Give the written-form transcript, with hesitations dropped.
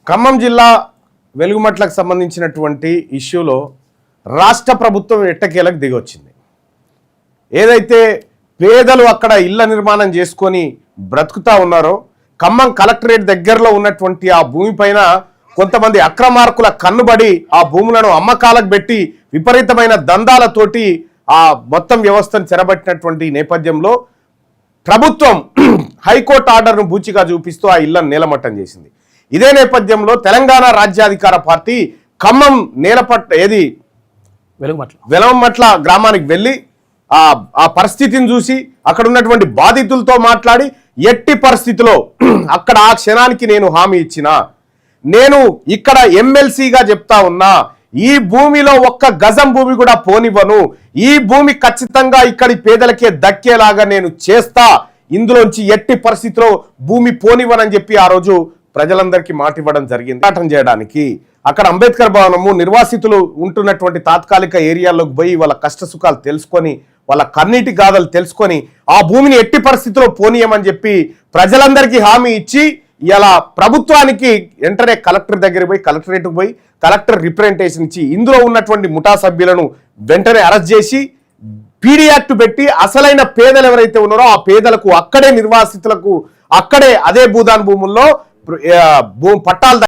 ఖమ్మం జిల్లా వెలుగుమట్లకు సంబంధించినటువంటి ఇష్యూలో రాష్ట్ర ప్రభుత్వం ఎట్టకేలకు దిగొచ్చింది. ఏదైతే పేదలు అక్కడ ఇళ్ల నిర్మాణం చేసుకొని బ్రతుకుతా ఉన్నారో, ఖమ్మం కలెక్టరేట్ దగ్గరలో ఉన్నటువంటి ఆ భూమిపైన కొంతమంది అక్రమార్కుల కన్నుబడి ఆ భూములను అమ్మకాలకు పెట్టి విపరీతమైన దందాలతోటి ఆ మొత్తం వ్యవస్థను చెరబట్టినటువంటి నేపథ్యంలో ప్రభుత్వం హైకోర్టు ఆర్డర్ను బూచిగా చూపిస్తూ ఆ ఇళ్లను నేలమట్టం చేసింది. ఇదే నేపథ్యంలో తెలంగాణ రాజ్యాధికార పార్టీ ఖమ్మం వెలమట్ల గ్రామానికి వెళ్ళి ఆ పరిస్థితిని చూసి అక్కడ ఉన్నటువంటి బాధితులతో మాట్లాడి ఎట్టి పరిస్థితిలో అక్కడ ఆ క్షణానికి నేను హామీ ఇచ్చిన, నేను ఇక్కడ ఎమ్మెల్సీగా చెప్తా ఉన్నా, ఈ భూమిలో ఒక్క గజం భూమి కూడా పోనివ్వను, ఈ భూమి ఖచ్చితంగా ఇక్కడి పేదలకే దక్కేలాగా నేను చేస్తా, ఇందులోంచి ఎట్టి పరిస్థితిలో భూమి పోనివ్వనని చెప్పి ఆ రోజు ప్రజలందరికీ మాట ఇవ్వడం జరిగింది. పోరాటం చేయడానికి అక్కడ అంబేద్కర్ భవనము నిర్వాసితులు ఉంటున్నటువంటి తాత్కాలిక ఏరియాల్లోకి పోయి వాళ్ళ కష్ట సుఖాలు తెలుసుకొని వాళ్ళ కన్నీటి గాథలు తెలుసుకొని ఆ భూమిని ఎట్టి పరిస్థితిలో పోనీయమని చెప్పి ప్రజలందరికీ హామీ ఇచ్చి ఇలా ప్రభుత్వానికి వెంటనే కలెక్టర్ దగ్గరికి పోయి కలెక్టరేట్కి పోయి కలెక్టర్ రిప్రజెంటేషన్ ఇచ్చి ఇందులో ఉన్నటువంటి ముఠా సభ్యులను వెంటనే అరెస్ట్ చేసి పీడీ యాక్ట్ పెట్టి అసలైన పేదలు ఎవరైతే ఉన్నారో ఆ పేదలకు అక్కడే నిర్వాసితులకు అక్కడే అదే భూదాన్ భూముల్లో పట్టాలు